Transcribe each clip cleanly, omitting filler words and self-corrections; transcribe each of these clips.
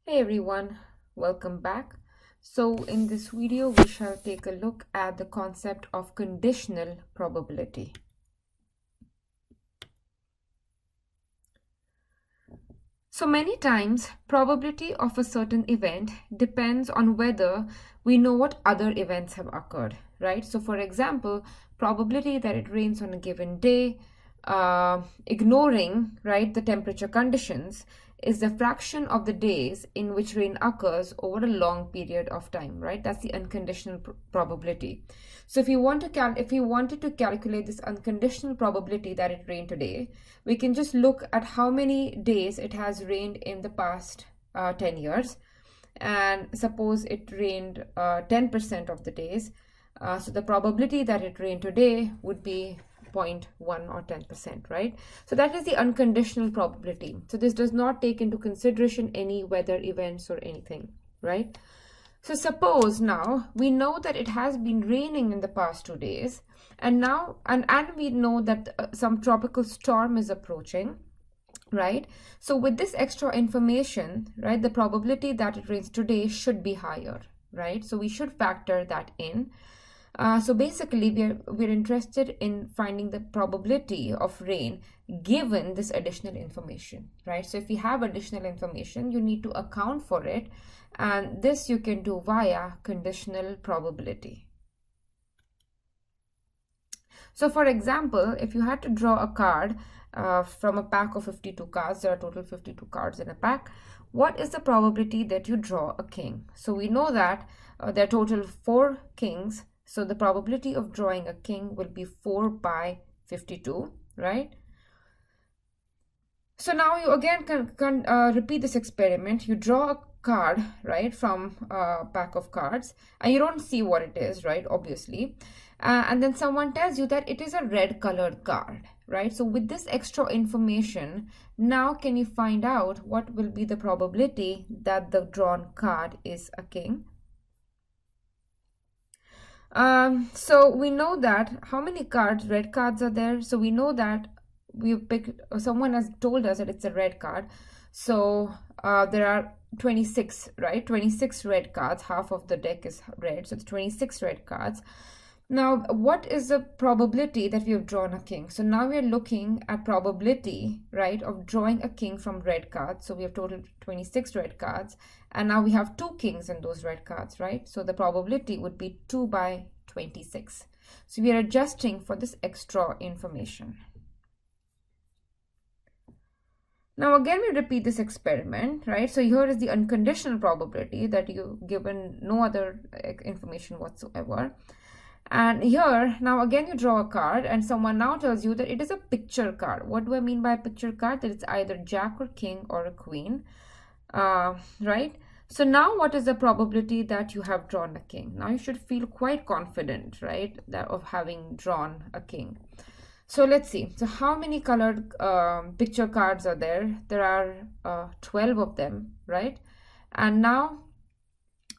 Hey everyone, welcome back. So in this video, we shall take a look at the concept of conditional probability. So many times, probability of a certain event depends on whether we know what other events have occurred, right? So for example, probability that it rains on a given day, ignoring, right, the temperature conditions, is the fraction of the days in which rain occurs over a long period of time, right? That's the unconditional probability. So if you wanted to calculate this unconditional probability that it rained today, we can just look at how many days it has rained in the past 10 years. And suppose it rained 10% of the days. So the probability that it rained today would be 0.1 or 10%, right? So that is the unconditional probability. So this does not take into consideration any weather events or anything, right? So suppose now we know that it has been raining in the past 2 days, and now and we know that some tropical storm is approaching, right? So with this extra information, right, the probability that it rains today should be higher, right? So we should factor that in. So basically, we're interested in finding the probability of rain given this additional information, right? So if you have additional information, you need to account for it, and this you can do via conditional probability. So for example, if you had to draw a card from a pack of 52 cards, there are total 52 cards in a pack, what is the probability that you draw a king? So we know that there are total 4 kings. So the probability of drawing a king will be 4 by 52, right? So now you again can repeat this experiment. You draw a card, right, from a pack of cards, and you don't see what it is, right, obviously. And then someone tells you that it is a red colored card, right? So with this extra information, now can you find out what will be the probability that the drawn card is a king? So we know that how many cards, red cards, are there. So we know that we picked, someone has told us that it's a red card. So there are 26, right? 26 red cards. Half of the deck is red. So it's 26 red cards. Now, what is the probability that we have drawn a king? So now we are looking at probability, right, of drawing a king from red cards. So we have total 26 red cards, and now we have 2 kings in those red cards, right? So the probability would be 2 by 26. So we are adjusting for this extra information. Now again, we repeat this experiment, right? So here is the unconditional probability that you given no other information whatsoever. And here, now again, you draw a card, and someone now tells you that it is a picture card. What do I mean by a picture card? That it's either jack or king or a queen, right? So now what is the probability that you have drawn a king? Now you should feel quite confident, right, that of having drawn a king. So let's see. So how many colored picture cards are there? There are 12 of them, right? And now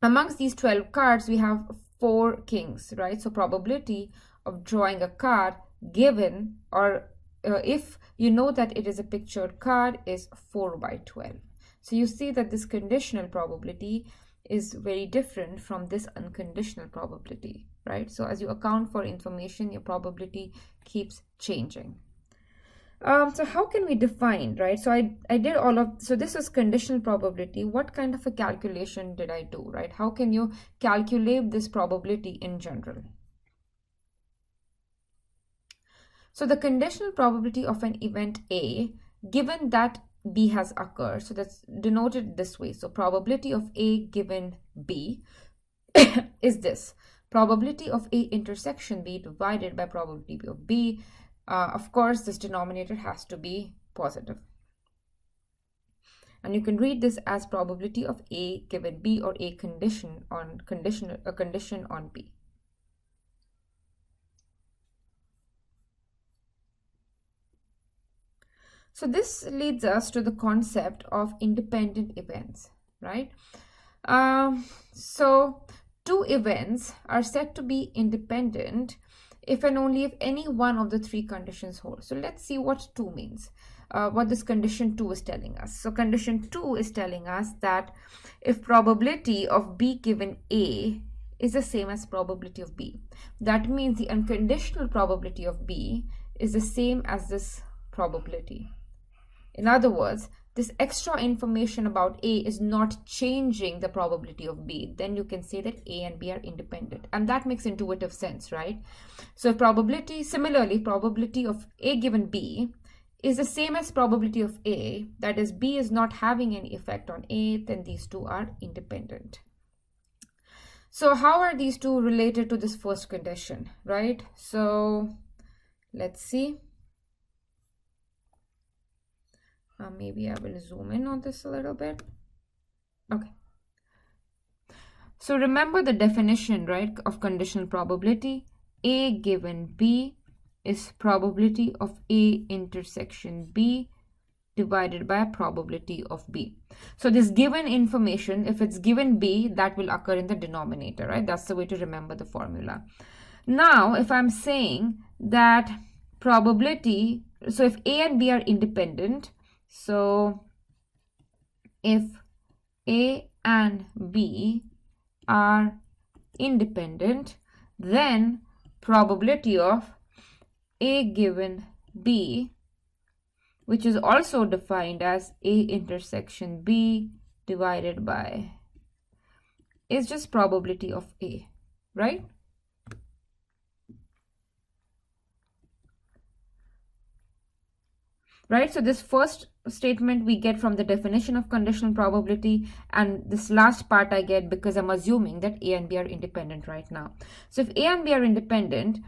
amongst these 12 cards, we have 4 kings, right? So probability of drawing a card given, or if you know that it is a pictured card, is 4 by 12. So you see that this conditional probability is very different from this unconditional probability, right? So as you account for information, your probability keeps changing. So how can we define, right? So I did so this is conditional probability. What kind of a calculation did I do, right? How can you calculate this probability in general? So the conditional probability of an event A, given that B has occurred, so that's denoted this way. So probability of A given B is this. Probability of A intersection B divided by probability of B. Of course, this denominator has to be positive. And you can read this as probability of A given B, or a condition on B. So this leads us to the concept of independent events, right? So 2 events are said to be independent if and only if any one of the 3 conditions hold. So let's see what 2 means. what this condition 2 is telling us. So condition 2 is telling us that if probability of B given A is the same as probability of B, that means the unconditional probability of B is the same as this probability. In other words, this extra information about A is not changing the probability of B. Then you can say that A and B are independent. And that makes intuitive sense, right? So similarly, probability of A given B is the same as probability of A. That is, B is not having any effect on A, then these two are independent. So how are these two related to this first condition, right? So let's see. Maybe I will zoom in on this a little bit. Okay. So remember the definition, right, of conditional probability. A given B is probability of A intersection B divided by probability of B. So this given information, if it's given B, that will occur in the denominator, right? That's the way to remember the formula. Now, if I'm saying that probability, so if A and B are independent, so if A and B are independent, then probability of A given B, which is also defined as A intersection B divided by, is just probability of A, right? Right, so this first statement we get from the definition of conditional probability, and this last part I get because I'm assuming that A and B are independent right now. So if A and B are independent,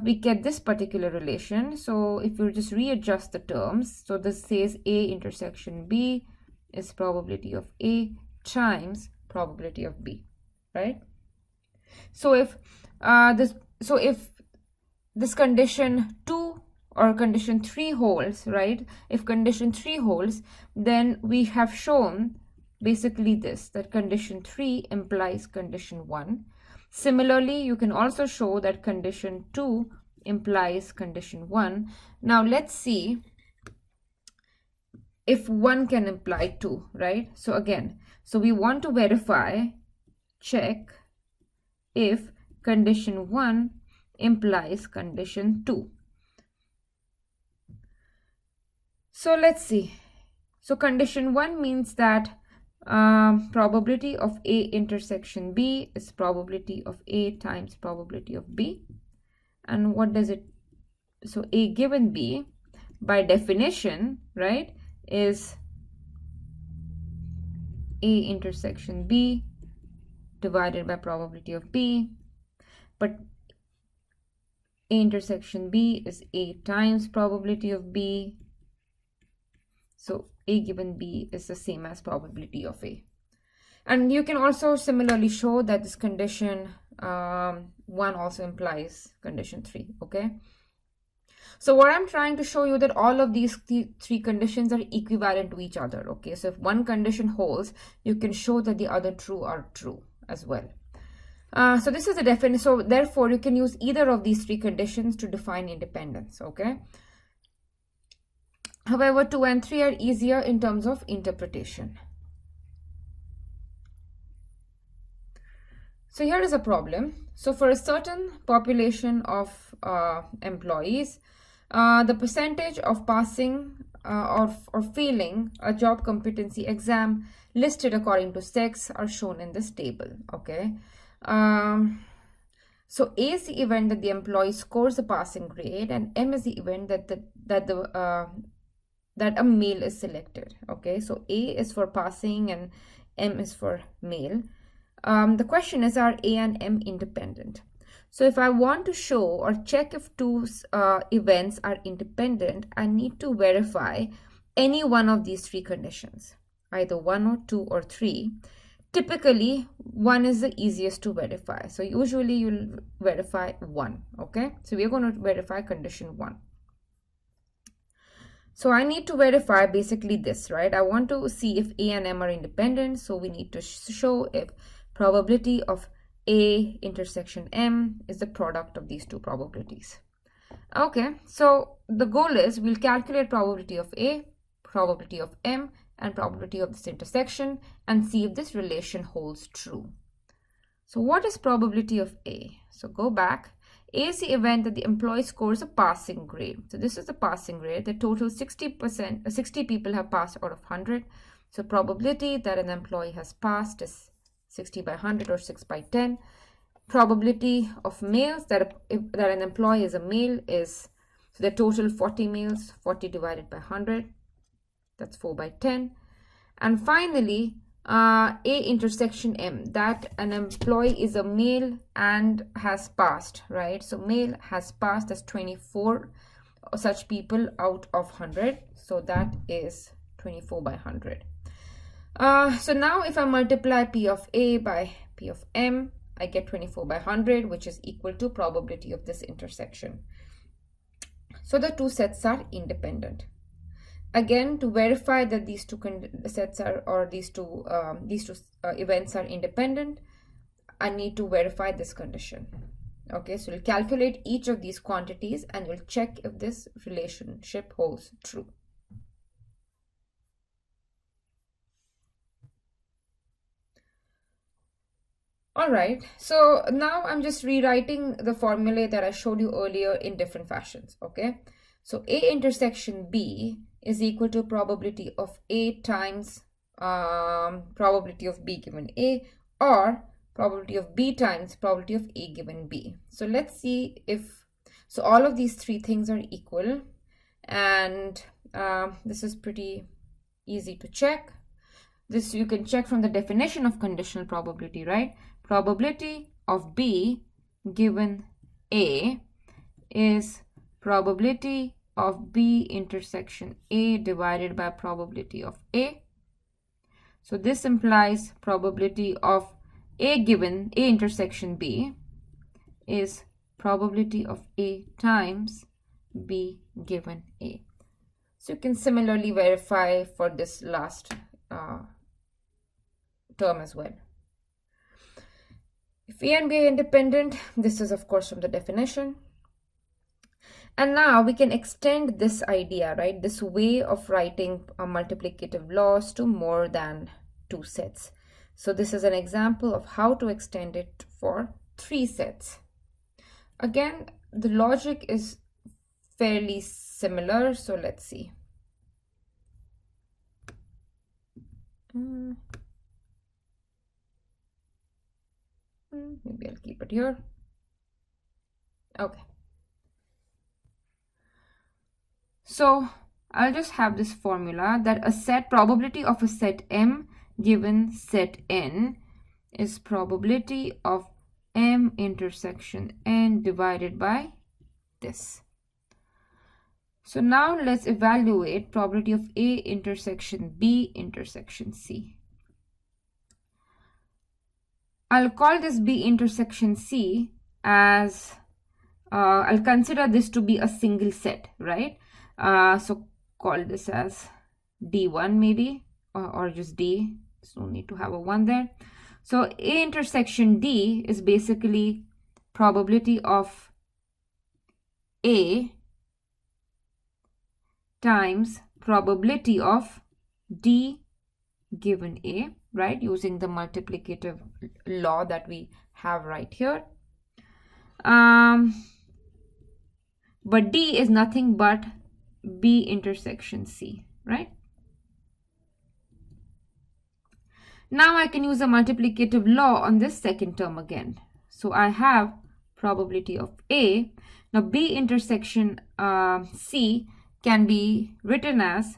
we get this particular relation. So if you just readjust the terms, so this says A intersection B is probability of A times probability of B, right? So if this condition 2 or condition 3 holds, right? If condition 3 holds, then we have shown basically this, that condition 3 implies condition 1. Similarly, you can also show that condition 2 implies condition 1. Now let's see if 1 can imply 2, right? So again, so we want to check if condition 1 implies condition 2. So let's see. So condition 1 means that probability of A intersection B is probability of A times probability of B. And what does it? So A given B, by definition, right, is A intersection B divided by probability of B. But A intersection B is A times probability of B. So A given B is the same as probability of A. And you can also similarly show that this condition 1 also implies condition 3, okay? So what I'm trying to show you that all of these three conditions are equivalent to each other, okay? So if one condition holds, you can show that the other two are true as well. So this is the definition. So therefore, you can use either of these three conditions to define independence, okay? However, 2 and 3 are easier in terms of interpretation. So here is a problem. So for a certain population of employees, the percentage of passing or failing a job competency exam listed according to sex are shown in this table, okay? So A is the event that the employee scores a passing grade, and M is the event that a male is selected, okay? So A is for passing and M is for male. The question is, are A and M independent? So if I want to show or check if two events are independent, I need to verify any one of these three conditions, either 1 or 2 or 3. Typically, 1 is the easiest to verify. So usually you'll verify 1, okay? So we're going to verify condition 1. So I need to verify basically this, right? I want to see if A and M are independent. So we need to show if probability of A intersection M is the product of these two probabilities. Okay, so the goal is we'll calculate probability of A, probability of M, and probability of this intersection and see if this relation holds true. So what is probability of A? So go back. A is the event that the employee scores a passing grade. So this is the passing grade. The total 60%, 60 people have passed out of 100. So probability that an employee has passed is 60 by 100 or 6 by 10. Probability of males that an employee is a male is, so the total 40 males, 40 divided by 100. That's 4 by 10. And finally, A intersection M, that an employee is a male and has passed, right? So male has passed as 24 such people out of 100. So that is 24 by 100. So now if I multiply P of A by P of M, I get 24 by 100, which is equal to probability of this intersection. So the two sets are independent. Again, to verify that these two sets are, or these two events are independent, I need to verify this condition. Okay, so we'll calculate each of these quantities and we'll check if this relationship holds true. Alright, so now I'm just rewriting the formulae that I showed you earlier in different fashions. Okay, so A intersection B is equal to probability of A times probability of B given A, or probability of B times probability of A given B. So let's see if, so all of these three things are equal, and this is pretty easy to check. This you can check from the definition of conditional probability, right? Probability of B given A is probability of B intersection A divided by probability of A. So this implies probability of A given A intersection B is probability of A times B given A. So you can similarly verify for this last term as well. If A and B are independent, this is of course from the definition. And now we can extend this idea, right? This way of writing multiplicative laws to more than two sets. So this is an example of how to extend it for three sets. Again, the logic is fairly similar. So let's see. Maybe I'll keep it here. Okay. So I'll just have this formula that a set probability of a set M given set N is probability of M intersection N divided by this. So now let's evaluate probability of A intersection B intersection C. I'll call this B intersection C as, I'll consider this to be a single set, right? So call this as D1 maybe, or just D. So no need to have a 1 there. So A intersection D is basically probability of A times probability of D given A, right? Using the multiplicative law that we have right here. But D is nothing but B intersection C, right? Now I can use a multiplicative law on this second term again. So I have probability of A. Now B intersection C can be written as,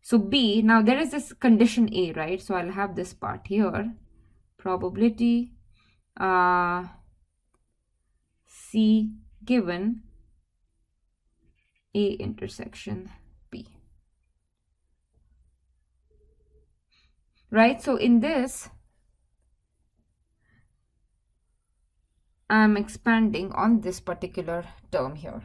so B, now there is this condition A, right? So I'll have this part here, probability C given A intersection B, right? So in this, I'm expanding on this particular term here.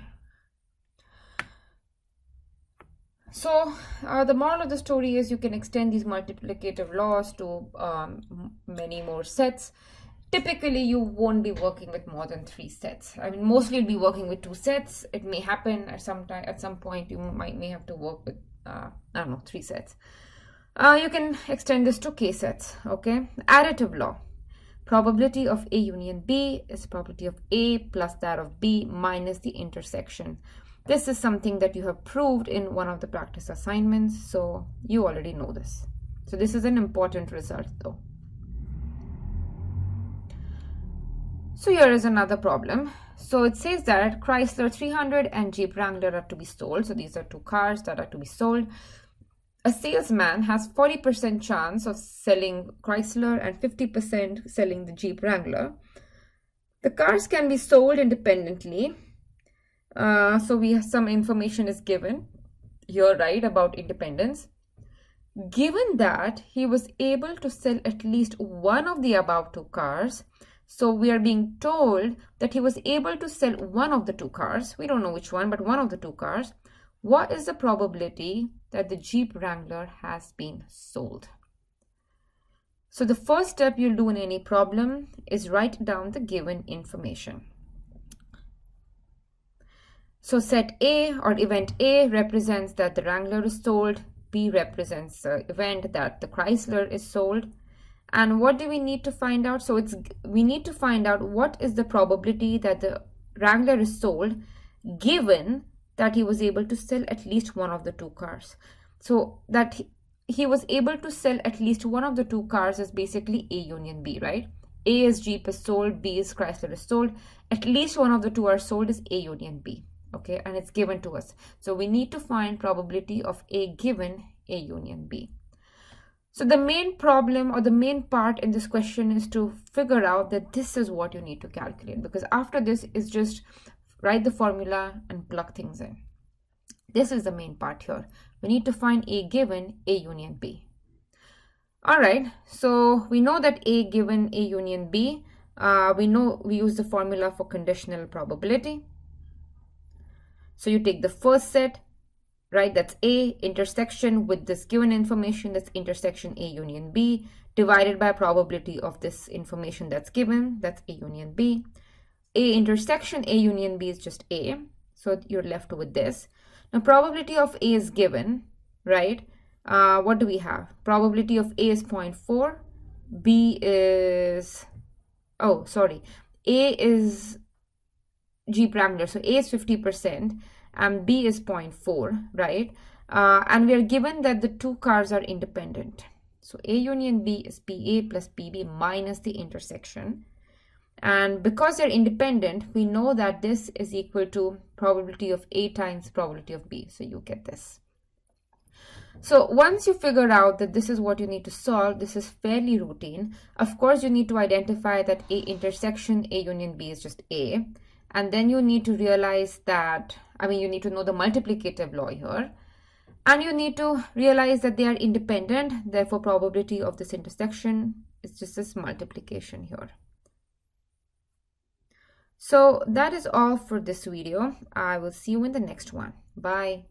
So the moral of the story is you can extend these multiplicative laws to many more sets. typically you won't be working with more than 3 sets. I mean, mostly you'll be working with 2 sets. It may happen at some point you may have to work with, I don't know, 3 sets. You can extend this to k sets, okay? Additive law. Probability of A union B is probability of A plus that of B minus the intersection. This is something that you have proved in one of the practice assignments, so you already know this. So this is an important result though. So here is another problem. So it says that Chrysler 300 and Jeep Wrangler are to be sold. So these are 2 cars that are to be sold. A salesman has 40% chance of selling Chrysler and 50% selling the Jeep Wrangler. The cars can be sold independently. So we have some information is given here, right, about independence. Given that he was able to sell at least one of the above 2 cars, so we are being told that he was able to sell one of the 2 cars. We don't know which one, but one of the 2 cars. What is the probability that the Jeep Wrangler has been sold? So the first step you'll do in any problem is write down the given information. So set A or event A represents that the Wrangler is sold. B represents the event that the Chrysler is sold. And what do we need to find out? So we need to find out what is the probability that the Wrangler is sold given that he was able to sell at least one of the 2 cars. So that he was able to sell at least one of the 2 cars is basically A union B, right? A is Jeep is sold, B is Chrysler is sold. At least one of the 2 are sold is A union B, okay? And it's given to us. So we need to find probability of A given A union B. So the main problem or the main part in this question is to figure out that this is what you need to calculate, because after this is just write the formula and plug things in. This is the main part here. We need to find A given A union B. All right, so we know that A given A union B. We know we use the formula for conditional probability. So you take the first set, right? That's A intersection with this given information, that's intersection A union B, divided by probability of this information that's given, that's A union B. A intersection A union B is just A, so you're left with this. Now probability of A is given, right? What do we have? Probability of A is 0.4, B is, A is Jeep Wrangler, so A is 50% and B is 0.4, right? And we are given that the 2 cars are independent. So A union B is PA plus PB minus the intersection. And because they're independent, we know that this is equal to probability of A times probability of B. So you get this. So once you figure out that this is what you need to solve, this is fairly routine. Of course, you need to identify that A intersection A union B is just A. And then you need to realize that, you need to know the multiplicative law here. And you need to realize that they are independent. Therefore, probability of this intersection is just this multiplication here. So that is all for this video. I will see you in the next one. Bye.